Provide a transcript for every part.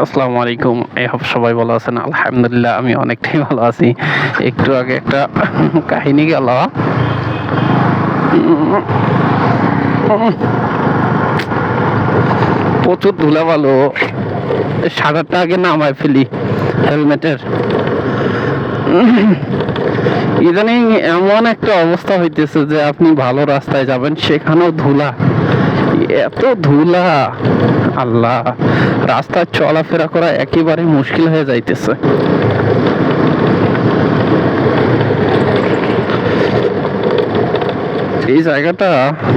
আসসালামু আলাইকুম। সবাই ভালো আছেন? আলহামদুলিল্লাহ আমি অনেকটাই ভালো আছি। একটু আগে একটা কাহিনী গেল। প্রচুর ধুলাবালু। শাটারটা আগে নামায় ফেলি হেলমেটের। ইদানিং এমন একটা অবস্থা হইতেছে যে আপনি ভালো রাস্তায় যাবেন সেখানেও ধুলা, এত ধুলা, আল্লাহ, রাস্তায় চলাফেরা করা একেবারে মুশকিল হয়ে যাইতেছে। এই জায়গাটা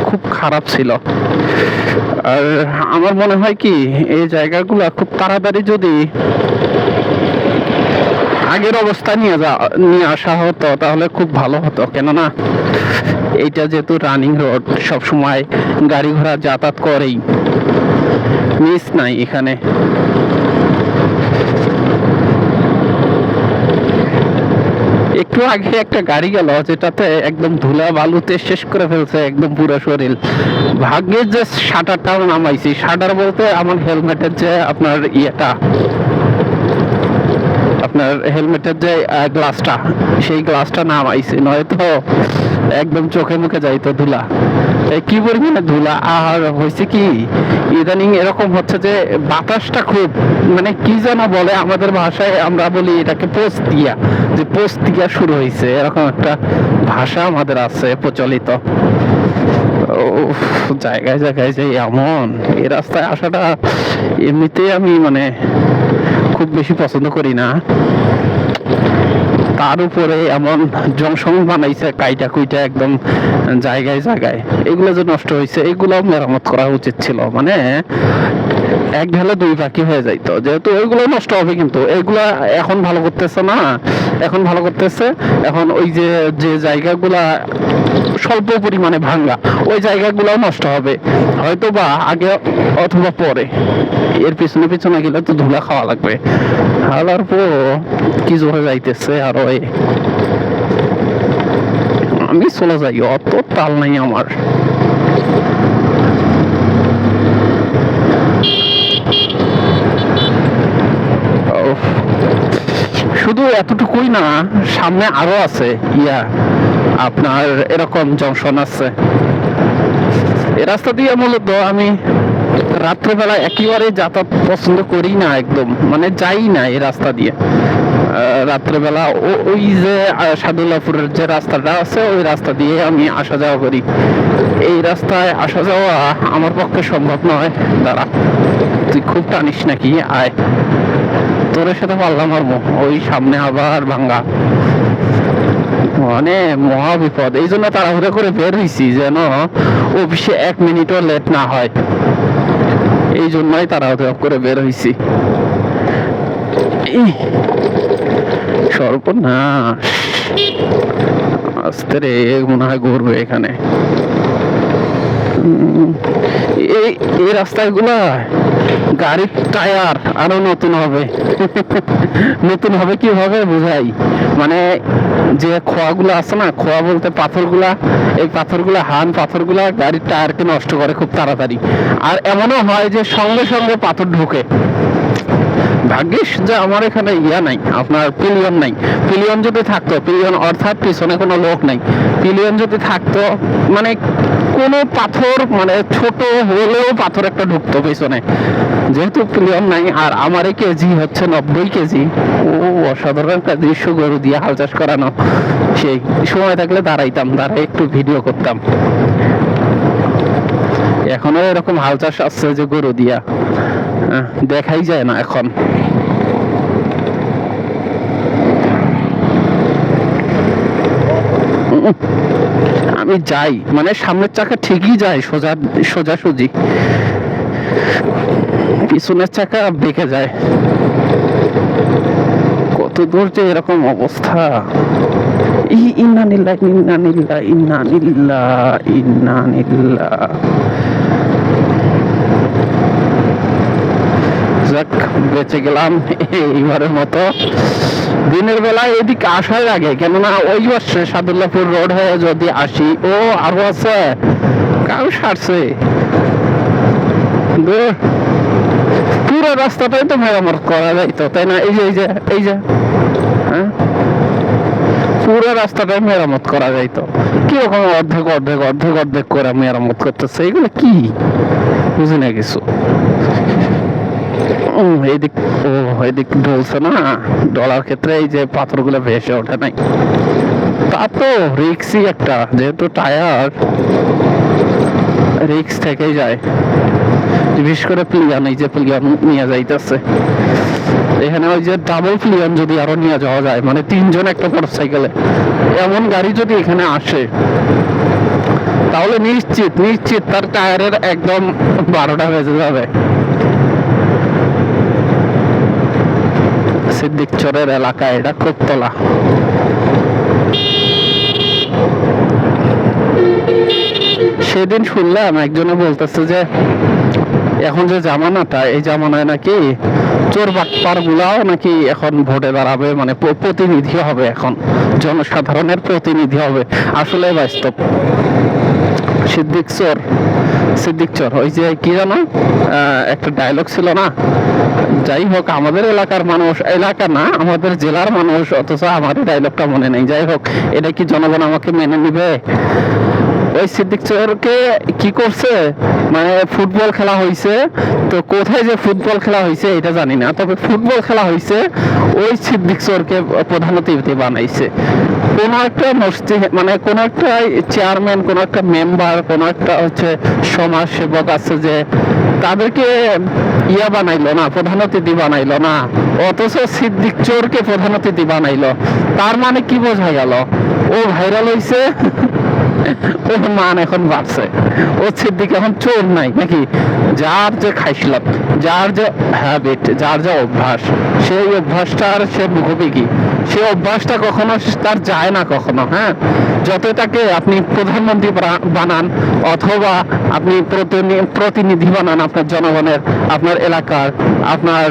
খুব খারাপ ছিল। আর আমার মনে হয় কি, এই জায়গাগুলো খুব তাড়াতাড়ি যদি আগের অবস্থা নিয়ে আসা হতো তাহলে খুব ভালো হতো। কেননা এইটা যেহেতু রানিং রোড, সবসময় গাড়ি ঘোড়া যাতায়াত করেই, মিস নাই এখানে। একটু আগে একটা গাড়ি গেল যেটাতে একদম ধুলা বালুতে শেষ করে ফেলছে একদম পুরো শরীর। ভাগ্যের যে শাটারটাও নামাইছি, শাটার বলতে আমার হেলমেটের যে আপনার আপনার হেলমেটের যে গ্লাসটা, সেই গ্লাসটা নামাইছি, নয়তো একদম চোখে মুখে যাইতো ধুলা। কি পরিমাণে ধুলা! আর হয়েছে কি, ইদানিং এরকম হচ্ছে যে বাতাসটা খুব, মানে কি যেন বলে আমাদের ভাষায়, আমরা বলি এটাকে পোস্তিয়া, যে পোস্তিয়া শুরু হয়েছে, এরকম একটা ভাষা আমাদের আছে প্রচলিত। জায়গায় জায়গায় যে এমন, এই রাস্তায় আসাটা এমনিতেই আমি মানে খুব বেশি পছন্দ করি না। তার উপরে এমন জংশন বানাইছে কাইটা কুইটা একদম জায়গায় জায়গায়। এগুলো যে নষ্ট হয়েছে, এগুলো মেরামত করা উচিত ছিল। মানে এক ঢালে দুই পাখি হয়ে যাইতো। যেহেতু এগুলো নষ্ট হবে, কিন্তু এগুলা এখন ভালো করতেছে না। এখন ভালো করতেছে, এখন ওই যে যে জায়গাগুলা স্বল্প পরিমাণে ভাঙ্গা, ওই জায়গাগুলোও নষ্ট হবে হয়তো বা আগে অথবা পরে। এর পিছনে পিছনে গেলে তো ধুলা খাওয়া লাগবে। হালার পর কি জোরে যাইতেছে। আর আমি চলে যাই, অত তাল নাই আমার। শুধু এতটুকুই না, সামনে আরো আছে আপনার এরকম জংশন আছে। এ রাস্তা দিয়ে মূলত আমি রাত্রেবেলা একেবারে যাতায়াত পছন্দ করি না, একদম মানে যাই না এই রাস্তা দিয়ে রাত্রেবেলা। ওই যে সাদুল্লাপুরের যে রাস্তাটা আছে, ওই রাস্তা দিয়ে আমি আসা যাওয়া করি। এই রাস্তায় আসা যাওয়া আমার পক্ষে সম্ভব নয়। দাঁড়া, তুই খুব টানিস নাকি? আয়, তোর সাথে পারলাম আর ওই সামনে আবার ভাঙ্গা, মানে মহা বিপদ। এই জন্য তাড়াহুড়া করে বের হয়েছি যেন অফিসে 1 মিনিটও লেট না হয়। এই জন্যই তাড়াহুড়া করে বের হয়েছি। সর্বনাশ, আস্তে রে, মনে হয় ঘুরবে এখানে। এই রাস্তাগুলা গাড়ির টায়ার আরো নতুন হবে। নতুন হবে কিভাবে বুঝাই, মানে যে খোয়াগুলো আছে না, খোয়া বলতে পাথরগুলা, এই পাথরগুলা, পাথরগুলা গাড়ির টায়ারকে নষ্ট করে খুব তাড়াতাড়ি। আর এমনও হয় যে সঙ্গে সঙ্গে পাথর ঢোকে। ভাগ্যিস যে আমার এখানে নাই, আপনার পিলিয়ন নাই। পিলিয়ন যদি থাকতো, পিলিয়ন অর্থাৎ পিছনে কোনো লোক নাই, পিলিয়ন যদি থাকতো, মানে কোনো পাথর, মানে ছোট হলেও পাথর একটা ঢুকতো পিছনে। যেহেতু পিলিয়ন নাই, আর আমার কেজি হচ্ছে 90 কেজি। অসাধারণ একটা দৃশ্য, গরু দিয়ে হাল চাষ করানো। সেই সময় থাকলে দাঁড়াইতাম, দাঁড়াই একটু ভিডিও করতাম। এখনো এরকম হাল চাষ আসছে যে গরু দিয়া, দেখাই যায় না এখন। আমি যাই, মানে সামনের চাকা ঠিকই যায় সোজাসুজি, পিছনের চাকা বেঁকে যায়। কত দূর যে এরকম অবস্থা! ইন্নানিল্লাহ ইন্নানিল্লাহ ইন্নানিল্লাহ ইন্নানিল্লাহ। যাক, বেঁচে গেলাম এইবারের মতো। দিনের বেলায় এদিকে আসার আগে, কেননা ওই বছর সাদুল্লাপুর রোড হয়ে যদি আসি, আরো আছে, কাউ সারছে। পুরো রাস্তাটাই তো মেরামত করা যাইতো, তাই না? এই যে হ্যাঁ, পুরো রাস্তাটাই মেরামত করা যাইতো। কিরকম অর্ধেক করে মেরামত করতেছে, এগুলো কি বুঝি না কিছু। এদিক এদিক ঢলছে না, ডলার ক্ষেত্রে এই যে পাথরগুলো ভেসে ওঠে নাই, তা তো রিক্সই একটা, যেহেতু টায়ার রিক্স থেকেই যায়। বিশেষ করে প্লিয়ান, এই যে প্লিয়ান নিয়ে যাইতেছে এখানে, ওই যে ডাবল প্লিয়ান যদি আরো নিয়ে যাওয়া যায়, মানে 3 জন একটা মোটরসাইকেলে, এমন গাড়ি যদি এখানে আসে তাহলে নিশ্চিত তার টায়ারের একদম 12টা বেজে যাবে। সিদ্দিক চরের এলাকায় এটা কোপতলা। সেদিন শুনলাম একজনে বলতেছে যে এখন যে জামানাটা, এই জামানায় নাকি চোর বাটপার গুলাও নাকি এখন ভোটে দাঁড়াবে, মানে প্রতিনিধি হবে, এখন জনসাধারণের প্রতিনিধি হবে। আসলে বাস্তব সিদ্দিক চোর ওই যে কি জানো একটা ডায়লগ ছিল না? যাই হোক, আমাদের এলাকার মানুষ, এলাকা না আমাদের জেলার মানুষ, অথচ আমার ডায়লগটা মনে নেই। যাই হোক, এটা কি জনগণ আমাকে মেনে নিবে? ওই সিদ্দিক চোরকে কি করছে, মানে ফুটবল খেলা হয়েছে, তো কোথায় যে ফুটবল খেলা হয়েছে এটা জানি না, তবে ফুটবল খেলা হয়েছে, ওই সিদ্দিক চোরকে প্রধান অতিথি বানাইছে। কোন একটা মসজিদ, মানে কোন একটা চেয়ারম্যান, কোন একটা মেম্বার, কোন একটা হচ্ছে সমাজ সেবক আছে, যে তাদেরকে ইয়া বানাইলো না, প্রধান অতিথি বানাইলো না, অথচ সিদ্দিক চোরকে প্রধান অতিথি বানাইলো। তার মানে কি বোঝা গেল? ও ভাইরাল হইছে, ওর মান এখন বাড়ছে। ও সিদ্দিক এখন চোর নাই নাকি? যার যে খাইসলত, যার যে হ্যাবিট, যার যে অভ্যাস, সেই অভ্যাসটার সে মুখোমুখি, সেই অভ্যাসটা কখনো তার যায় না কখনো। হ্যাঁ, যত তাকে আপনি প্রধানমন্ত্রী বানান অথবা আপনি প্রতিনিধি বানান আপনার জনগণের, আপনার এলাকার, আপনার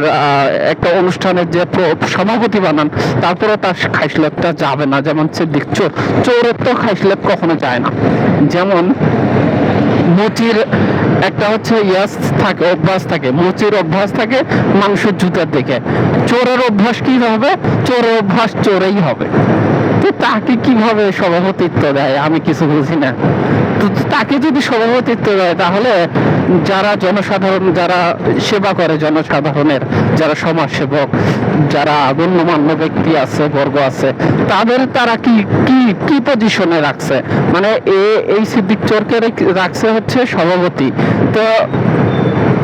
একটা অনুষ্ঠানের যে সভাপতি বানান, তারপরে তার খাইসলতটা যাবে না। যেমন সিদ্দিক চোরের তো খাইসলত কখনো যায় না। যেমন মুচির একটা হচ্ছে ইয়াস থাকে, অভ্যাস থাকে, মুচির অভ্যাস থাকে মাংসের জুতার দিকে। চোরের অভ্যাস কি হবে? চোরের অভ্যাস চোরেই হবে। তো তাকে কিভাবে সভাপতিত্ব দেয় আমি কিছু বুঝি না। তো তাকে যদি সভাপতিত্ব দেয়, তাহলে যারা জনসাধারণ, যারা সেবা করে জনসাধারণের, যারা সমাজ সেবক, যারা গণ্যমান্য ব্যক্তি আছে, বর্গ আছে, তারা কি পজিশনে রাখছে? মানে এই সিদ্দিক চোরকে রাখছে হচ্ছে সভাপতি, তো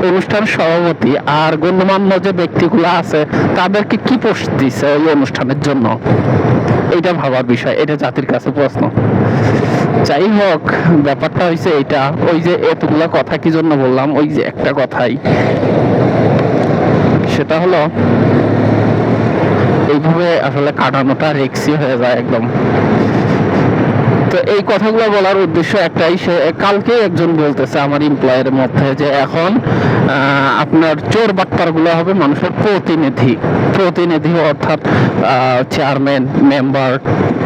অনুষ্ঠানের সভাপতি, আর গণ্যমান্য যে ব্যক্তিগুলো আছে তাদেরকে কি পোস্ট দিছে ওই অনুষ্ঠানের জন্য? এটা ভাবার বিষয়, এটা জাতির কাছে প্রশ্ন। যাই হোক, ব্যাপারটা হয়েছে এটা। ওই যে এতগুলা কথা কি জন্য বললাম, ওই যে একটা কথাই, সেটা হলো এইভাবে আসলে কাটানোটা রিস্কি হয়ে যায় একদম। তো এই কথাগুলো বলার উদ্দেশ্য একটাই, সে কালকে একজন বলতেছে আমার এমপ্লয়ের মধ্যে, যে এখন আপনার চোর বাটপার গুলো হবে মানুষের প্রতিনিধি, অর্থাৎ চেয়ারম্যান, মেম্বার,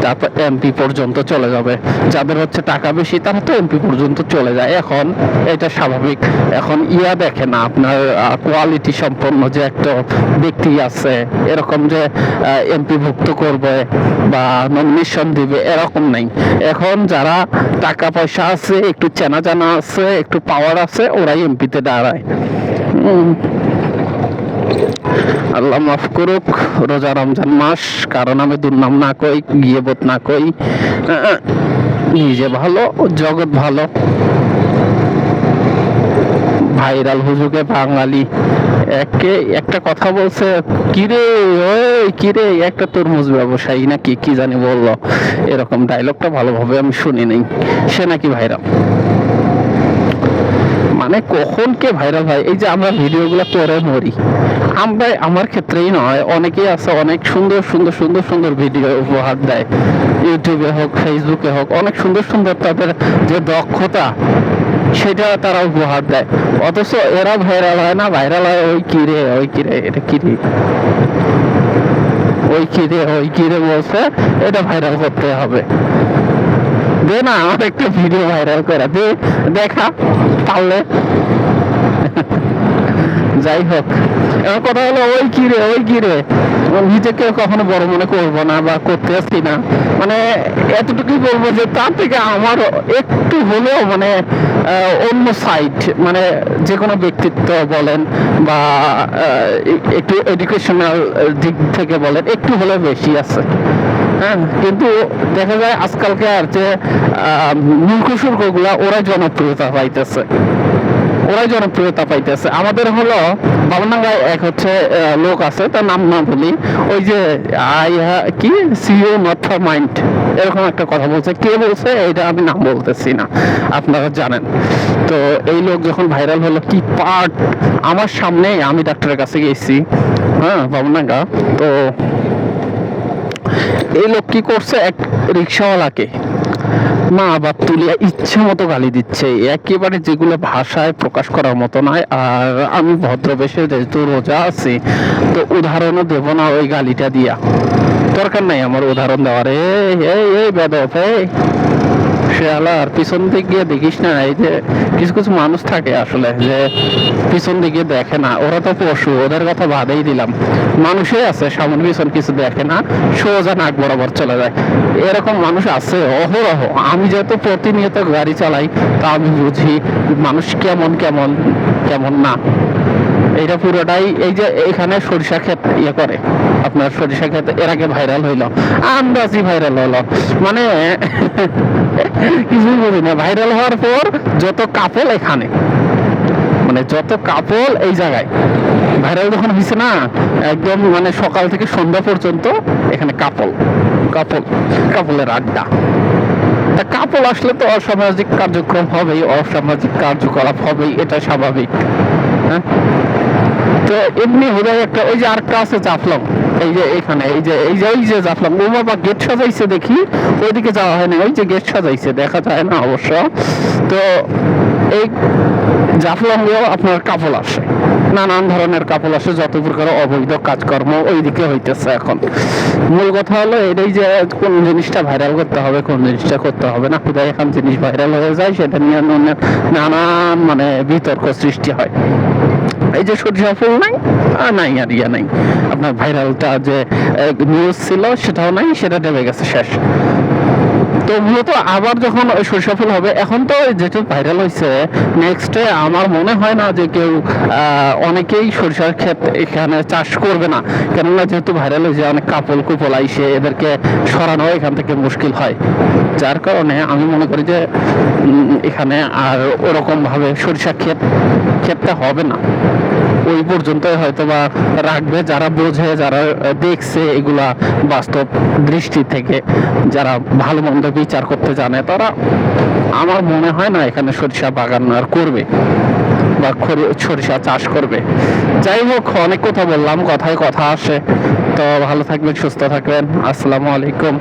তারপর এমপি পর্যন্ত চলে যাবে। যাদের হচ্ছে টাকা বেশি তারা তো এমপি পর্যন্ত চলে যায়। এখন এটা স্বাভাবিক। এখন দেখে না আপনার কোয়ালিটি সম্পন্ন যে একটা ব্যক্তি আছে, এরকম যে এমপি ভুক্ত করবে বা নমিনেশন দিবে, এরকম নাই। এখন যারা টাকা পয়সা আছে, একটু চেনা জানা আছে, একটু পাওয়ার আছে, ওরাই এমপিতে দাঁড়ায়। আল্লাহ মাফ করুক, রোজা রমজান মাস, কারণ আমি দুর্নাম না কই, গিয়েবত না কই, নিজে ভালো, জগৎ ভালো। ভাইরাল হুজুগে বাঙালি একটা কথা বলছে, কিরে একটা তরমুজ ব্যবসায়ী নাকি কি জানি বললো, এরকম ডায়লগটা ভালোভাবে আমি শুনি নাই। সে নাকি ভাইরাল। মানে কখন কে ভাইরাল হয়? এই যে আমরা ভিডিওগুলো করে মরি, আমার ক্ষেত্রেই নয়, অনেকেই আছে অনেক সুন্দর ভিডিও উপহার দেয়, ইউটিউবে হোক, ফেসবুকে হোক, অনেক সুন্দর তাদের যে দক্ষতা সেটা তারা উপহার দেয়, অথচ এরা ভাইরাল হয় না। ভাইরাল হয় ওই কিরে এটা কিরে, ওই কিরে বলছে, এটা ভাইরাল করতে হবে। দে না আমার একটা ভিডিও ভাইরাল করে দে, দেখা পারলে। যাই হোক, এবার কথা হলো ওই কি রে, নিজেকে কখনো বড় মনে করবো না বা করতে আসছি না, মানে এতটুকুই বলবো যে তার থেকে আমার একটু হলেও মানে অন্য সাইড, মানে যে কোনো ব্যক্তিত্ব বলেন বা একটু এডুকেশনাল দিক থেকে বলেন, একটু হলেও বেশি আছে। হ্যাঁ, কিন্তু দেখা যায় আজকালকার যে মূর্খ সূর্খগুলা ওরা জনপ্রিয়তা পাইতেছে। আমাদের হলো বাবুনাঙ্গায় এক হচ্ছে লোক আছে, তার নাম না বলি, ওই যে কি সিও নট ফর মাইন্ড, এরকম একটা কথা বলছে। কে বলছে এটা আমি নাম বলতেছি না, আপনারা জানেন। তো এই লোক যখন ভাইরাল হলো, কি পার্ট আমার সামনে, আমি ডাক্তারের কাছে গেছি, হ্যাঁ বাবুনাঙ্গা। তো এই লোক কি করছে, এক রিক্সাওয়ালাকে মা বাপ তুলিয়া ইচ্ছে মতো গালি দিচ্ছে, একেবারে যেগুলো ভাষায় প্রকাশ করার মতো নয়। আর আমি ভদ্রবেশে যেহেতু রোজা আছি, তো উদাহরণও দেব না ওই গালিটা দিয়া, দরকার নাই আমার উদাহরণ দেওয়ার। এই বেদব, শেয়ালার পিছন দিক গিয়ে দেখিস না। এই যে কিছু কিছু মানুষ থাকে আসলে যে পিছন দিকে দেখে না, ওরা তো পশু, ওদের কথা বাদেই দিলাম। মানুষই আছে সামনে পিছন কিছু দেখে না, সোজা নাক বরাবর চলে যায়, এরকম মানুষ আছে অহরহ। আমি যেহেতু প্রতিনিয়ত গাড়ি চালাই, তা আমি বুঝি মানুষ কেমন কেমন কেমন না। এটা পুরোটাই এই যে এখানে সরিষা ক্ষেত করে, আপনার সরিষা ক্ষেত এর আগে ভাইরাল হইলো, আন্দাজি ভাইরাল হলো, মানে কিছুই বলি না। ভাইরাল হওয়ার পর যত কাপল এখানে, মানে যত কাপল এই জায়গায় ভাইরাল যখন হয়েছে না, একদম মানে সকাল থেকে সন্ধ্যা পর্যন্ত এখানে কাপলের আড্ডা। তা কাপল আসলে তো অসামাজিক কার্যক্রম হবেই, অসামাজিক কার্যকলাপ হবেই, এটা স্বাভাবিক। হ্যাঁ, তো এমনি হয়ে একটা, ওই যে আরেকটা আছে জাফলং, এই যে এখানে এই যে জাফলং, ও বাবা গেট সাজাইছে দেখি, ওইদিকে যাওয়া হয় না, ওই যে গেট সাজাইছে দেখা যায় না অবশ্য। তো এই জাফলংয়েও আপনার কাপল আসে, নানান ধরনের কাপল আসে, যত প্রকার অবৈধ কাজকর্ম ওইদিকে হইতেছে। এখন মূল কথা হলো এটাই যে কোন জিনিসটা ভাইরাল করতে হবে, কোন জিনিসটা করতে হবে না, কোথায় এখন জিনিস ভাইরাল হয়ে যায় সেটা নিয়ে নানান মানে বিতর্ক সৃষ্টি হয়। এই যে সরিষা ফুল নাই আর ইয়া নাই, আপনার ভাইরালটা যে নিউজ ছিল সেটাও নাই, সেটা ডেবে গেছে, শেষ। তো মূলত আবার যখন ওই সরিষা ফুল হবে, এখন তো যেটা ভাইরাল হয়েছে, নেক্সটে আমার মনে হয় না যে কেউ অনেকেই সরিষার ক্ষেত এখানে চাষ করবে না, কেননা যেহেতু ভাইরাল হয়েছে, অনেক কাপল কুপল আইসে, এদেরকে সরানো এখান থেকে মুশকিল হয়। যার কারণে আমি মনে করি যে এখানে আর ওরকম ভাবে সরিষা ক্ষেতটা হবে না, ওই পর্যন্ত হয়তো বা রাখবে যারা বোঝে, যারা দেখছে এগুলা বাস্তব দৃষ্টি থেকে, যারা ভালো মন্দ বিচার করতে জানে, তারা আমার মনে হয় না এখানে সরিষা বাগান আর করবে বা সরিষা চাষ করবে। যাই হোক, অনেক কথা বললাম, কথায় কথা আসে। তো ভালো থাকবেন, সুস্থ থাকবেন, আসসালামু আলাইকুম।